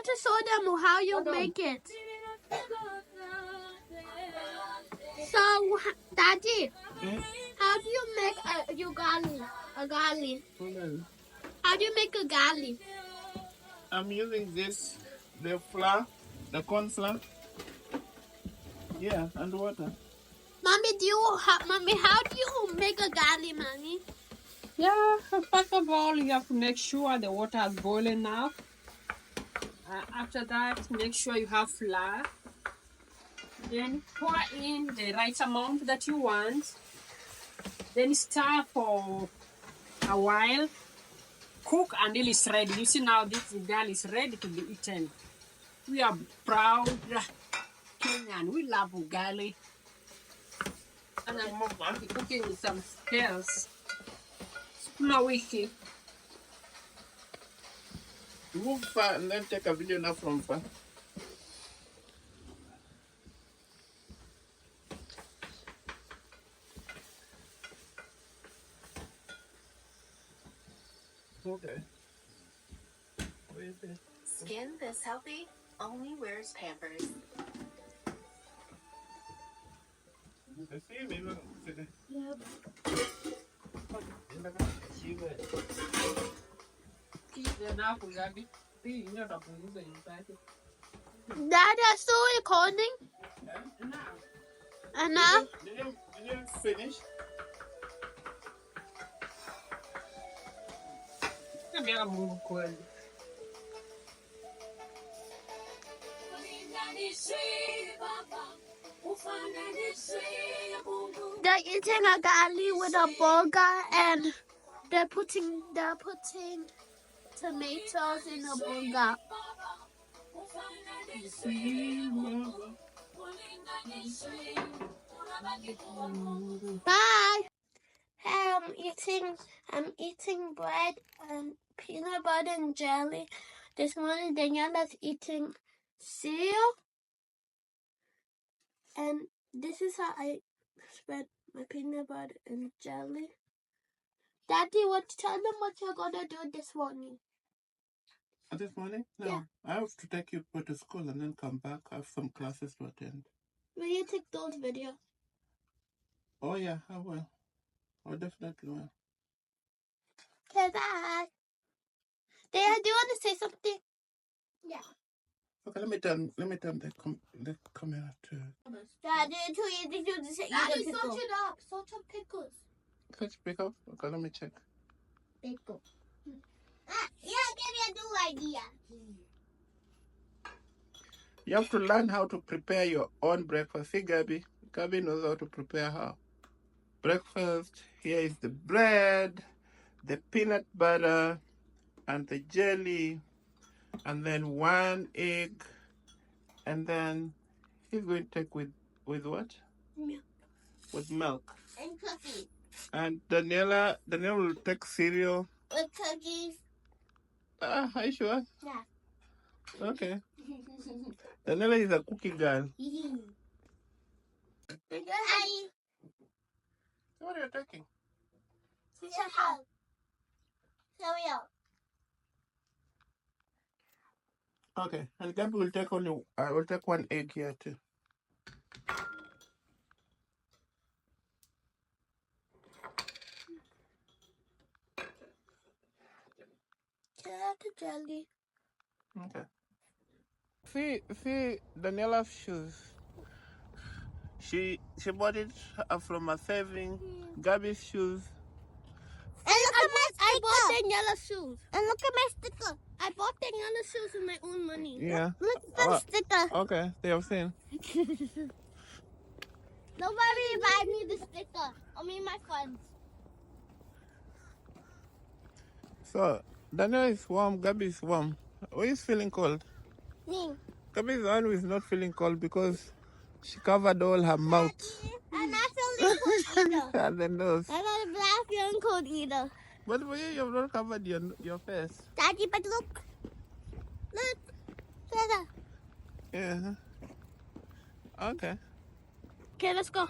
want to show them how you make it. So, Daddy, how do you make a ugali? A gali? Hold on. How do you make a gali? I'm using the flour, the corn flour. Yeah, and water. Mommy, how do you make a gali, Mommy? Yeah, first of all, you have to make sure the water is boiling enough. After that, make sure you have flour. Then pour in the right amount that you want. Then stir for a while. Cook until it's ready. You see now this ugali is ready to be eaten. We are proud Kenyan. We love ugali. And I'm cooking with some skills. Sukuma wiki. Move far and then take a video now from far. Okay. Where is it? Skin this healthy only wears Pampers. I see maybe. Dad, are still recording? Enough? Did you finish? They're eating a gali with a burger and they're putting tomatoes in a burger. Bye. Hey, I'm eating bread and peanut butter and jelly. This morning Daniela's eating cereal. And this is how I spread my peanut butter and jelly. Daddy, tell them what you're gonna do this morning. This morning? No. Yeah. I have to take you to school and then come back. I have some classes to attend. Will you take those videos? Oh yeah, I will. I definitely will. Okay, bye. Dad, do you want to say something? Yeah. Okay, let me turn the camera to. Daddy, too easy to say. Daddy, search it up. Search up pickles. Search pickle? Okay, let me check. Pickle. Yeah, give me a new idea. You have to learn how to prepare your own breakfast. See, Gabby? Gabby knows how to prepare her breakfast. Here is the bread, the peanut butter, and the jelly, and then 1 egg, and then he's going to take with what? Milk. With milk. And cookies. And Daniela will take cereal. With cookies. Are you sure? Yeah. Okay. Daniela is a cookie girl. Hi. So what are you taking? Cereal. Okay, and Gabby will take will take 1 egg here too. Carrot jelly. Okay. See Daniela's shoes. She bought it from a saving. Gabby's shoes. And look at my sticker. I bought Daniela's shoes. And look at my sticker. I bought Daniela's shoes with my own money. Yeah. Look at the sticker. Okay, they have seen. Nobody buy me the sticker. Only my friends. So Daniela is warm. Gabby is warm. Who is feeling cold? Me. Gabby is the one who is not feeling cold because she covered all her mouth. I'm not feeling cold either. And the nose. I'm not feeling cold either. But for you have not covered your face. Daddy, but look. Look. Further. Yeah. Okay. Okay, let's go.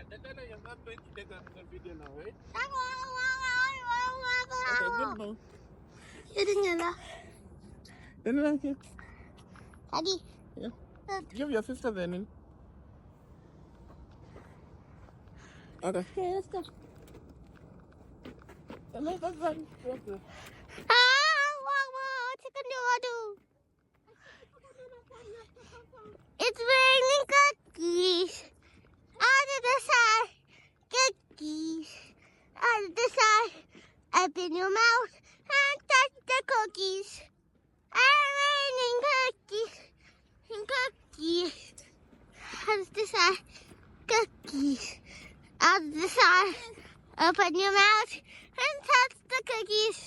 Daniela, you're not going to take another video now, right? Okay, good now. Daniela, here. Daddy. Yeah. Give your sister then. Okay. Okay, let's go. Daniela, that's fine. Okay. It's raining cookies. Out of the side, cookies. Out of the side, open your mouth and touch the cookies. Raining cookies. Cookies. Out of the side, cookies. Out of the side, open your mouth and touch the cookies.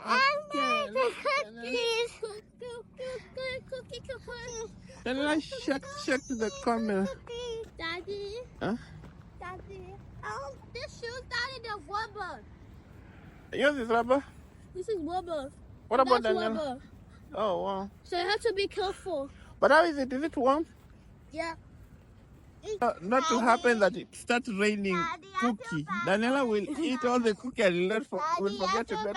And Okay, the look, cookies. Cookie. Daniela, check the camera. Daddy. Huh? Daddy. Oh, this shoes, Daddy, they're rubber. Yours is rubber? This is rubber. What about That's Daniela? rubber. Oh, wow. So you have to be careful. But how is it? Is it warm? Yeah. Not to happen that it starts raining Daddy, cookie. Daniela will eat all the cookie and will forget to get it.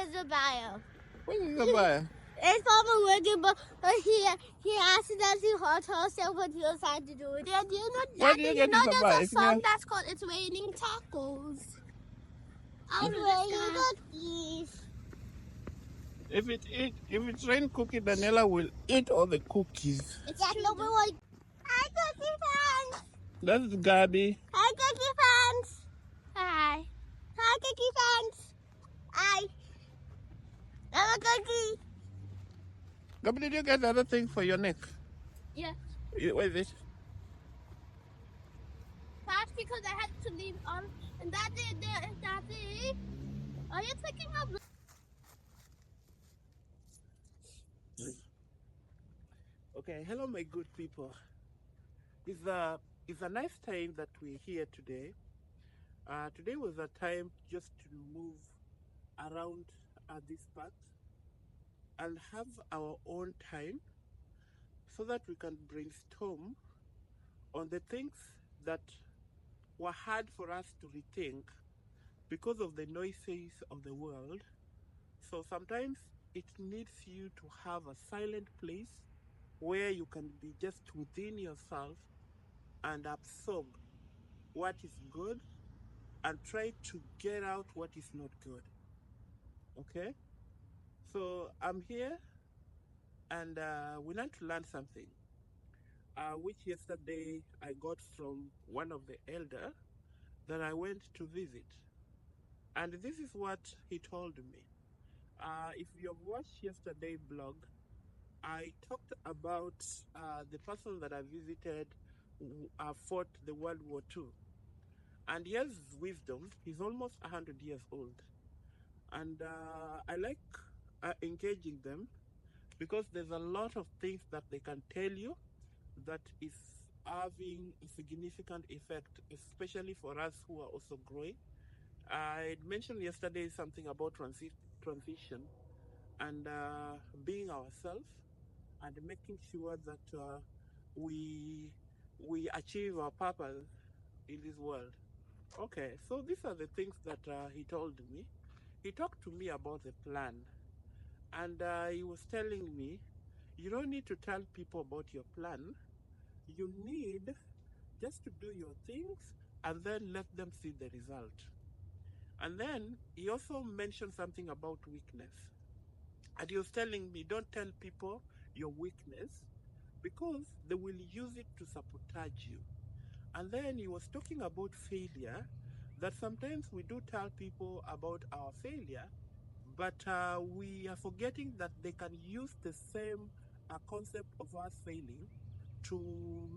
Isabel. What is Isabel? It's from a working, but he accidentally hurt herself when he was trying to do it. And Where do you get know Isabel? there's a It's song not- that's called "It's Raining Tacos." It's raining cookies. If it's rain cookie, Daniela will eat all the cookies. It's true. Hi, cookie fans. That's Gabby. Hi, cookie fans. Hi. Hi, cookie fans. Hi. I'm a cookie. Gabby, did you get the other thing for your neck? Yeah. What is it? That's because I had to leave on. And Daddy, are you taking a break? Okay, hello my good people. It's a nice time that we're here today. Today was a time just to move around this part and have our own time so that we can brainstorm on the things that were hard for us to rethink because of the noises of the world. So sometimes it needs you to have a silent place where you can be just within yourself and absorb what is good and try to get out what is not good. Okay? So I'm here and we need to learn something, which yesterday I got from one of the elder that I went to visit. And this is what he told me. If you have watched yesterday's blog, I talked about the person that I visited fought the World War II. And he has wisdom. He's almost 100 years old. And I like engaging them because there's a lot of things that they can tell you that is having a significant effect, especially for us who are also growing. I mentioned yesterday something about transition and being ourselves and making sure that we achieve our purpose in this world. Okay, so these are the things that he told me. He talked to me about the plan, and he was telling me, you don't need to tell people about your plan. You need just to do your things and then let them see the result. And then he also mentioned something about weakness. And he was telling me, don't tell people your weakness because they will use it to sabotage you. And then he was talking about failure, that sometimes we do tell people about our failure, but we are forgetting that they can use the same concept of us failing to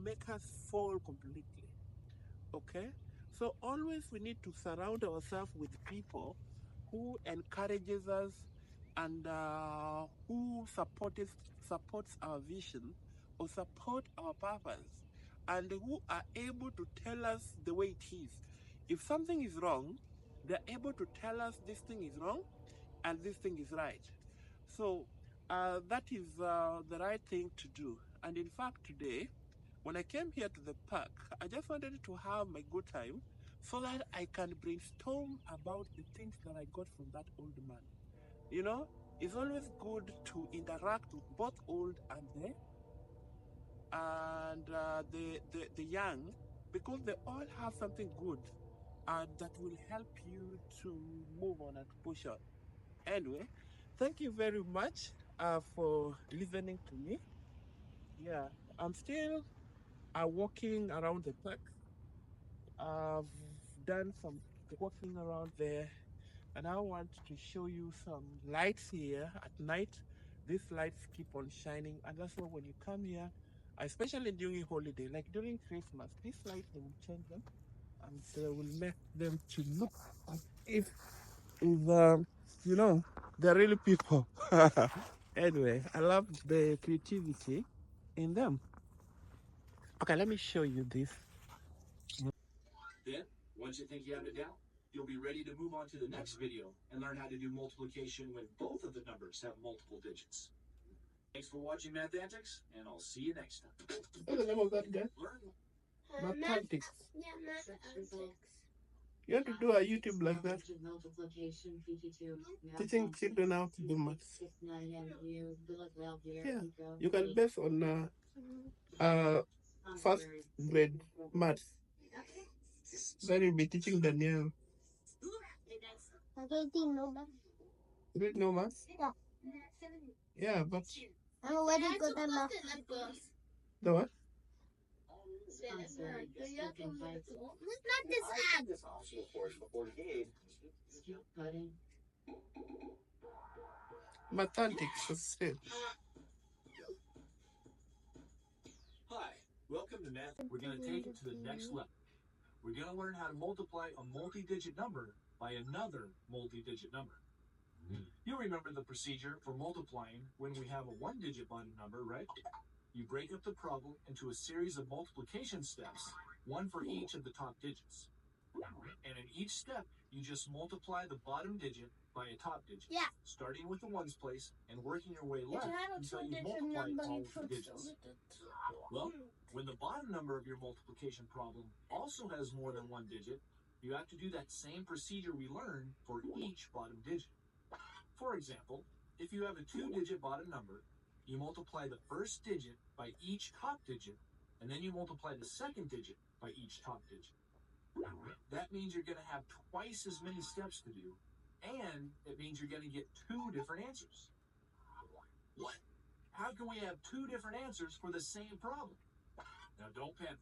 make us fall completely. Okay? So always we need to surround ourselves with people who encourages us and who supports our vision or support our purpose and who are able to tell us the way it is. If something is wrong, they're able to tell us this thing is wrong and this thing is right. So that is the right thing to do. And in fact, today When I came here to the park, I just wanted to have my good time so that I can brainstorm about the things that I got from that old man. You know, it's always good to interact with both old and the young, because they all have something good that will help you to move on and push on. Anyway, thank you very much for listening to me. Yeah, I'm still walking around the park. I've done some walking around there, and I want to show you some lights here at night. These lights keep on shining, and that's why when you come here, especially during holiday, like during Christmas, these lights they will change them and they will make them to look as if you know, they're really people. Anyway, I love the creativity in them. Okay, let me show you this. Then, once you think you have it down, you'll be ready to move on to the next video and learn how to do multiplication when both of the numbers have multiple digits. Thanks for watching Math Antics, and I'll see you next time. What's the name of that guy? Learn. Mathematics. Yeah, mathematics. You have to do a YouTube like that, teaching children how to do maths. Yeah, you can base on first grade maths. Then you'll be teaching Daniel. I don't think no math. Read no maths? Yeah. Yeah, but I'm already good at math. the what? Not this ad. Mathematics. That's it. Hi, welcome to Math. We're going to take it to the next level. We're going to learn how to multiply a multi-digit number by another multi-digit number. You remember the procedure for multiplying when we have a one-digit bottom number, right? You break up the problem into a series of multiplication steps, one for each of the top digits. And in each step, you just multiply the bottom digit by a top digit. Yeah. Starting with the ones place and working your way left until you multiply all of the digits. Well, when the bottom number of your multiplication problem also has more than one digit, you have to do that same procedure we learned for each bottom digit. For example, if you have a two-digit bottom number, you multiply the first digit by each top digit, and then you multiply the second digit by each top digit. That means you're going to have twice as many steps to do, and it means you're going to get two different answers. What? How can we have two different answers for the same problem? Now, don't panic.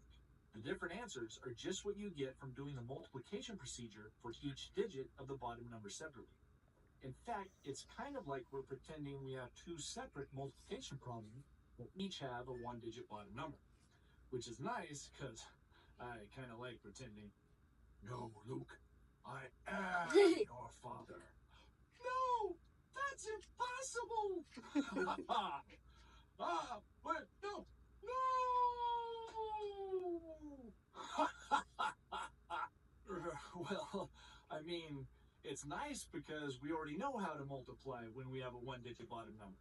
The different answers are just what you get from doing the multiplication procedure for each digit of the bottom number separately. In fact, it's kind of like we're pretending we have two separate multiplication problems that each have a one-digit bottom number, which is nice because I kind of like pretending. No, Luke, I am your father. No, that's impossible. But no. Well, I mean, it's nice because we already know how to multiply when we have a one-digit bottom number.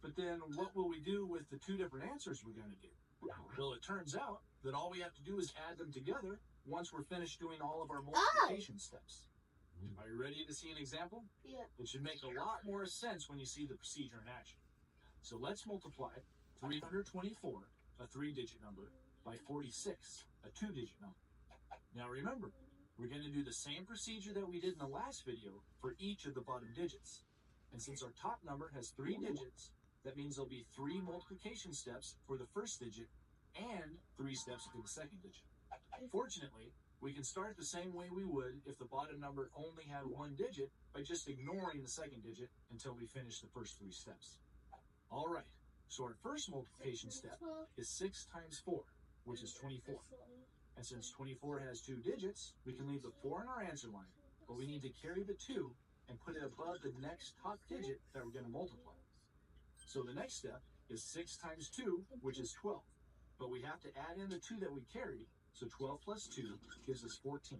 But then what will we do with the two different answers we're going to get? Well, it turns out that all we have to do is add them together once we're finished doing all of our multiplication steps. Are you ready to see an example? Yeah. It should make a lot more sense when you see the procedure in action. So let's multiply 324, a three-digit number, by 46, a two-digit number. Now remember, we're going to do the same procedure that we did in the last video for each of the bottom digits. And since our top number has three digits, that means there'll be three multiplication steps for the first digit and three steps for the second digit. Fortunately, we can start the same way we would if the bottom number only had one digit by just ignoring the second digit until we finish the first three steps. All right, so our first multiplication step is 6 times 4, which is 24. And since 24 has two digits, we can leave the 4 in our answer line, but we need to carry the 2 and put it above the next top digit that we're going to multiply. So the next step is 6 times 2, which is 12. But we have to add in the 2 that we carried, so 12 plus 2 gives us 14.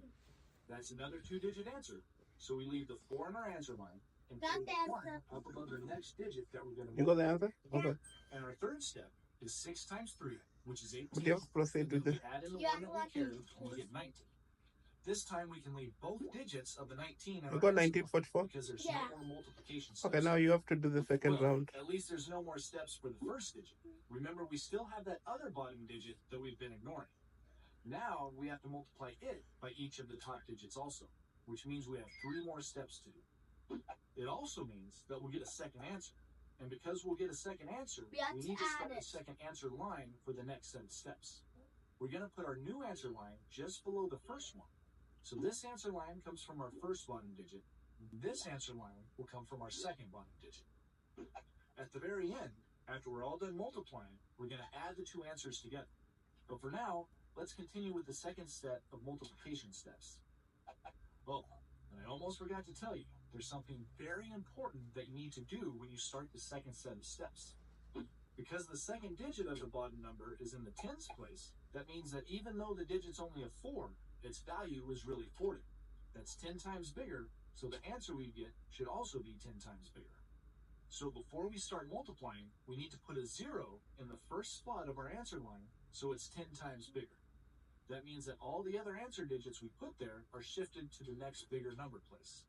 That's another two-digit answer, so we leave the 4 in our answer line and put the 1 up above the next digit that we're going to multiply. You got the answer? Okay. And our third step is 6 times 3, which is 18. But you have to proceed And then with we the... add in the Yeah, one that we what carried, is and we get 19. This time we can leave both digits of the 19 in You our got answer line 1944? because there's Yeah. no more multiplication steps. Okay, now you have to do the second Well, round. at least there's no more steps for the first digit. Remember, we still have that other bottom digit that we've been ignoring. Now we have to multiply it by each of the top digits also, which means we have 3 more steps to do. It also means that we'll get a second answer. And because we'll get a second answer, We have we to need to add start the it. second answer line for the next set of steps. We're going to put our new answer line just below the first one. So this answer line comes from our first bottom digit. This answer line will come from our second bottom digit. At the very end, after we're all done multiplying, we're going to add the 2 answers together. But for now, let's continue with the second set of multiplication steps. Oh, and I almost forgot to tell you, there's something very important that you need to do when you start the second set of steps. Because the second digit of the bottom number is in the tens place, that means that even though the digit's only a 4, its value is really 40. That's 10 times bigger, so the answer we get should also be 10 times bigger. So before we start multiplying, we need to put a 0 in the first spot of our answer line, so it's 10 times bigger. That means that all the other answer digits we put there are shifted to the next bigger number place.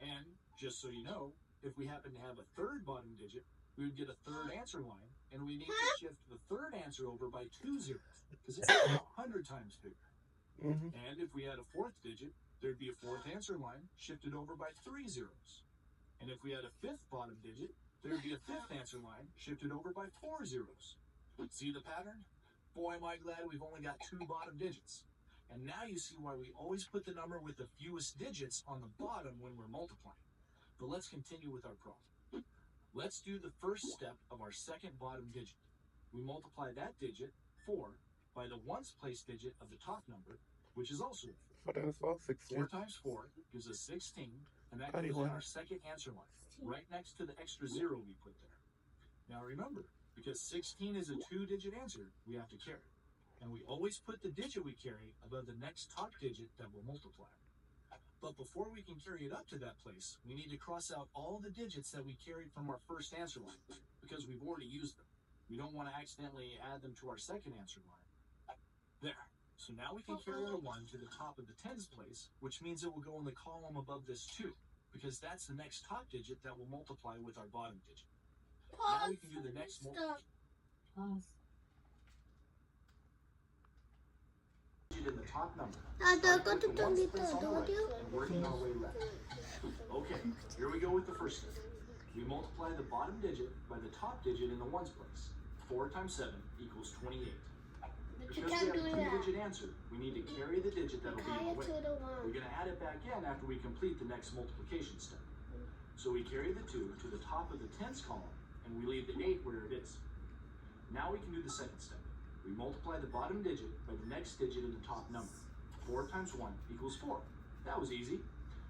And, just so you know, if we happen to have a third bottom digit, we would get a third answer line, and we need to shift the third answer over by 2 zeros, because it's 100 times bigger. Mm-hmm. And if we had a fourth digit, there'd be a fourth answer line shifted over by 3 zeros. And if we had a fifth bottom digit, there'd be a fifth answer line shifted over by 4 zeros. See the pattern? Boy, am I glad we've only got 2 bottom digits. And now you see why we always put the number with the fewest digits on the bottom when we're multiplying. But let's continue with our problem. Let's do the first step of our second bottom digit. We multiply that digit, 4, by the ones place digit of the top number, which is also 4 times 4, 16. 4 times 4 gives us 16, and that goes in 21. our second answer line, right next to the extra 0 we put there. Now remember, because 16 is a 2-digit answer, we have to carry. And we always put the digit we carry above the next top digit that will multiply. But before we can carry it up to that place, we need to cross out all the digits that we carried from our first answer line, because we've already used them. We don't want to accidentally add them to our second answer line. There. So now we can carry our 1 to the top of the tens place, which means it will go in the column above this 2, because that's the next top digit that will multiply with our bottom digit. Now we can do the next multiplication. In the top number. Starting with the ones place on the right and working our way left. Okay, here we go with the first step. We multiply the bottom digit by the top digit in the ones place. 4 times 7 equals 28. But Because you we can't have do a that. 2-digit answer, we need to carry the digit that'll be in the way. To the We're 1. going to add it back in after we complete the next multiplication step. So we carry the 2 to the top of the tens column, and we leave the 8 where it is. Now we can do the second step. We multiply the bottom digit by the next digit in the top number. 4 times 1 equals 4. That was easy.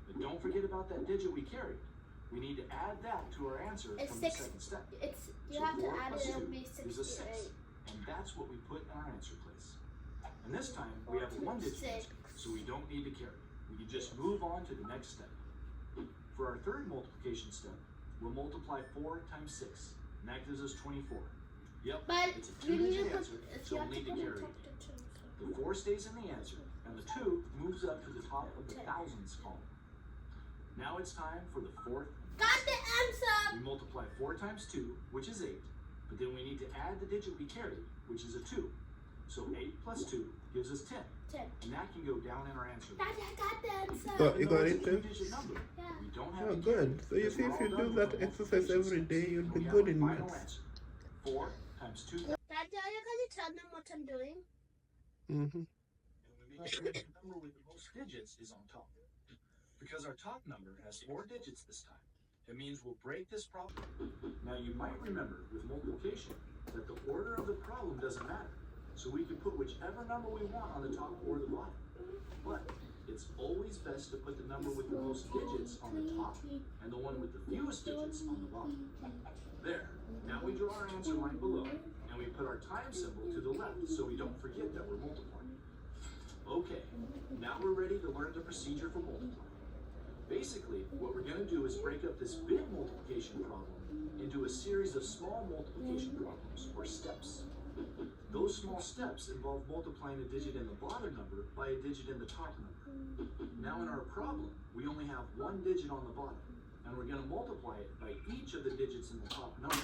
But don't forget about that digit we carried. We need to add that to our answer It's from 6. the second step. You So have to 4 add plus it. It'll 2 be is a 6. 68. And that's what we put in our answer place. And this time, we have a 1-digit answer, so we don't need to carry. We can just move on to the next step. For our third multiplication step, we'll multiply 4 times 6, and that gives us 24. Yep, But it's a you need to 2-digit put. answer, so You we'll have to need to put it carry top it. to 2. The 4 stays in the answer, and the 2 moves up to the top of the thousands column. Now it's time for the fourth. Got the answer. We multiply 4 times 2, which is 8, but then we need to add the digit we carried, which is a 2. So 8 plus 2 gives us 10, 10. and that can go down in our answer. Dad, I got the answer. Got- you Even though got it's it a too? 2-digit number, Yeah. we don't have Oh, to good. carry, So you because see, we're if all you done do with that our exercise multiplication every steps. day, you'll And be we have good our in final maths. answer. 4 times 2. Dad, can you tell them what I'm doing? Mm-hmm. And we make sure the number with the most digits is on top. Because our top number has 4 digits this time, it means we'll break this problem. Now you might remember with multiplication that the order of the problem doesn't matter. So we can put whichever number we want on the top or the bottom. But it's always best to put the number with the most digits on the top and the one with the fewest digits on the bottom. There. Now we draw our answer line below, and we put our time symbol to the left so we don't forget that we're multiplying. Okay, now we're ready to learn the procedure for multiplying. Basically, what we're going to do is break up this big multiplication problem into a series of small multiplication problems, or steps. Those small steps involve multiplying a digit in the bottom number by a digit in the top number. Now in our problem, we only have one digit on the bottom, and we're going to multiply it by each of the digits in the top number.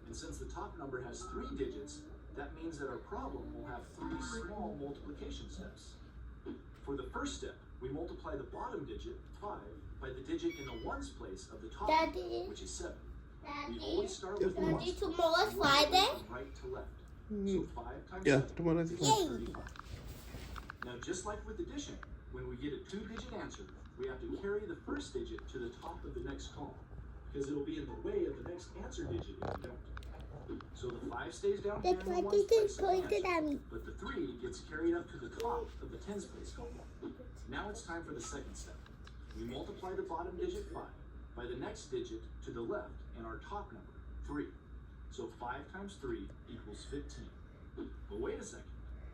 And since the top number has 3 digits, that means that our problem will have 3 small multiplication steps. For the first step, we multiply the bottom digit, 5, by the digit in the ones place of the top number, which is 7. We always start with the ones place, tomorrow's Friday. from right to left. So 5 times Yeah, 7 tomorrow is is Friday. 35. Now just like with addition, when we get a 2-digit answer, we have to carry the first digit to the top of the next column, because it'll be in the way of the next answer digit if you don't. So the 5 stays down here in the ones place of the answer, but the 3 gets carried up to the top of the tens place column. Now it's time for the second step. We multiply the bottom digit 5 by the next digit to the left in our top number, 3. So 5 times 3 equals 15. But wait a second.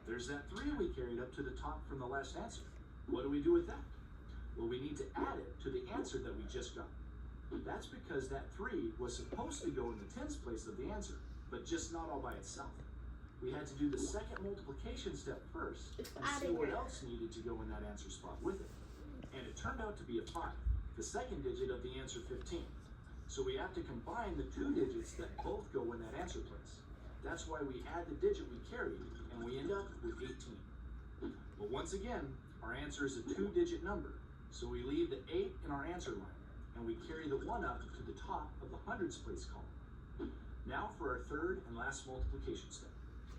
There's that 3 we carried up to the top from the last answer. What do we do with that? Well, we need to add it to the answer that we just got. That's because that 3 was supposed to go in the tens place of the answer, but just not all by itself. We had to do the second multiplication step first and see what else needed to go in that answer spot with it. And it turned out to be a 5, the second digit of the answer 15. So we have to combine the 2 digits that both go in that answer place. That's why we add the digit we carried, and we end up with 18. But once again, our answer is a 2-digit number, so we leave the 8 in our answer line, and we carry the 1 up to the top of the hundreds place column. Now for our third and last multiplication step.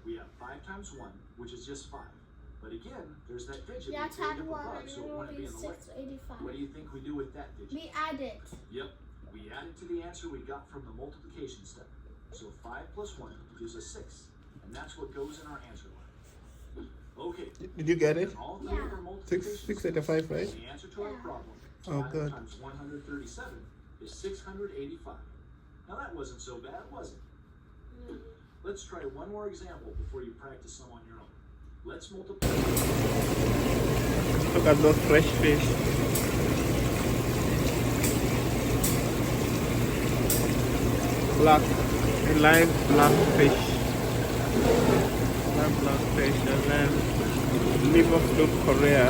We have 5 times 1, which is just 5. But again, there's that digit we carried up above, so it wouldn't be in the way. What do you think we do with that digit? We add it. Yep, we add it to the answer we got from the multiplication step. So 5 plus 1 gives us 6, and that's what goes in our answer line. Okay. Did you get it? All 3 of our multiplications, 685, right? the answer to our problem, Oh, 5 good. times 137 is 685. Now that wasn't so bad, was it? Let's try one more example before you practice some on your own. Let's multiply. Look at those fresh fish. Black, live black fish. Live black fish, and then liver fruit Korea.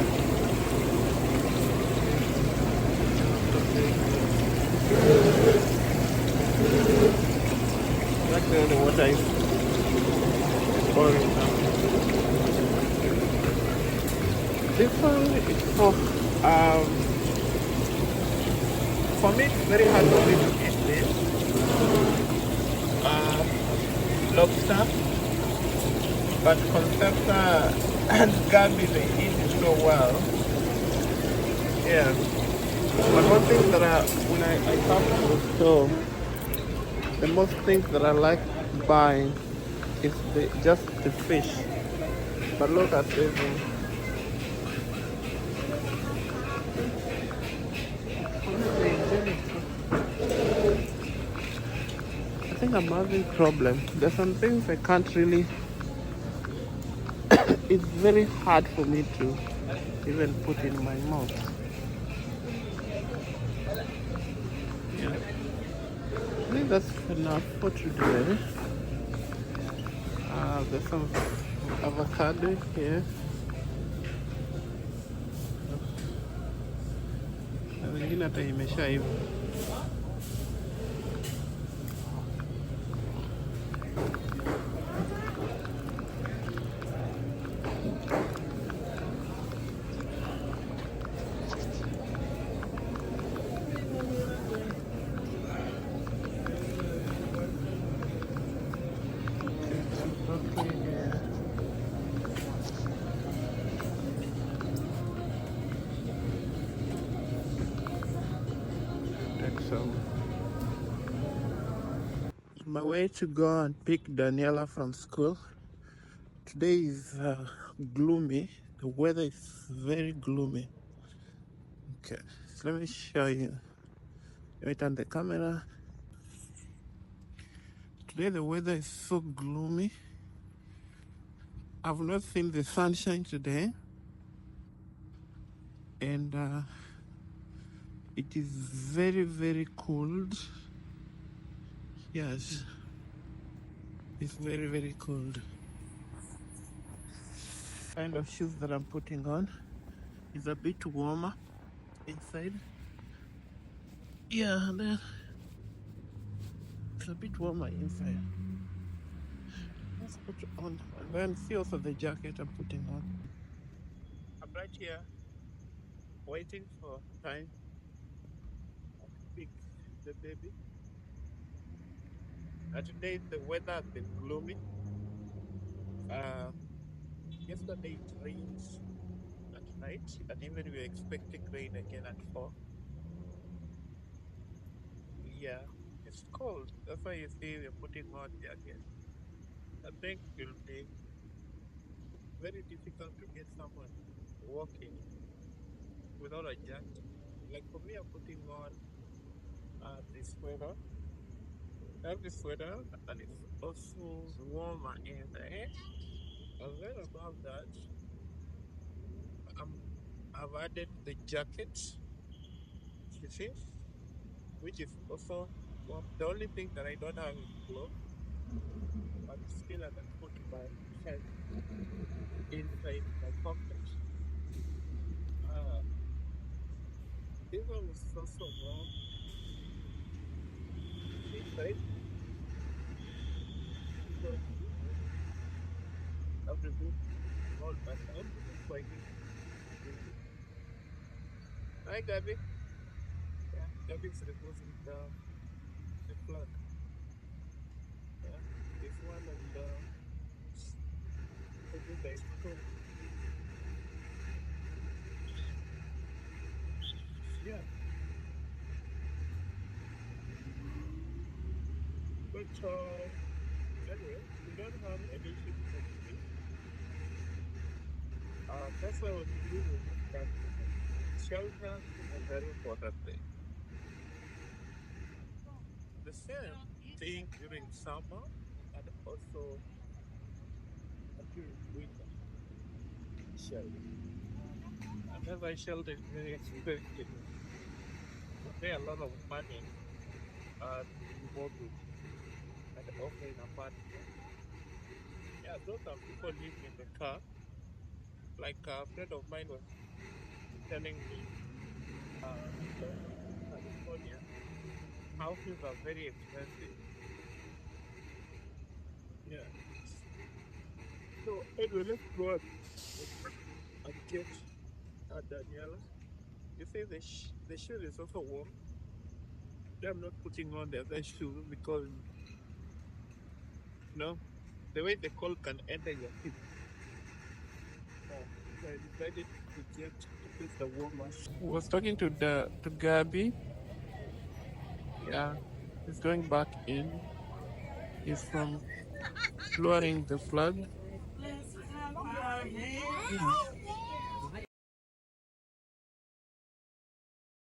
Right there, the water is boiling now. This one is for me it's very hard for me to eat this lobster, but Concepta and Gabi, they eat it so well. Yeah. But one thing that when I come to the store, the most things that I like buying is just the fish. But look at this one. I think I'm having problem. There's some things I can't really. It's very hard for me to even put in my mouth. Yeah. I think that's enough for today. There's some avocado here. Na zingine hata imeshaiva. My way to go and pick Daniela from school. Today is gloomy. The weather is very gloomy. Okay, so let me show you. Let me turn the camera. Today the weather is so gloomy. I've not seen the sunshine today. And it is very, very cold. Yes, it's very, very cold. kind of shoes that I'm putting on is a bit warmer inside. Yeah, and then it's a bit warmer inside. Let's put it on. And then see also the jacket I'm putting on. I'm right here waiting for time to pick the baby. Today the weather has been gloomy. Yesterday it rained at night, and even we were expecting rain again at 4. Yeah, it's cold. That's why you see we're putting on jacket. I think it will be very difficult to get someone walking without a jacket. Like for me, I'm putting on this sweater. I have this sweater, and it's also warmer in there. And then above that, I've added the jacket, you see, which is also the only thing that I don't have is clothes, but still I can put my head inside my pocket. This one is also warm inside. So I've removed all my stuff. So I can. Hi, Gabby. Yeah, Gabby's removing the plug. Yeah, this one and I think I still. Yeah, but anyway, we don't have any ships for today. That's why I was using that shelter is a very important thing. The same thing during summer and also during winter. Shelter. Another shelter is very expensive. You pay a lot of money to mortgage and also in apartment. Yeah, those are people living in the car. Like a friend of mine was telling me, in California, houses are very expensive. Yeah. So anyway, let's go and get Daniela. You see, the shoe is also warm. I'm not putting on the other shoe because the way the cold can enter your feet. So I decided to get the warmer. Was talking to Gabby. Yeah, he's going back in. He's from lowering the flag. Yeah.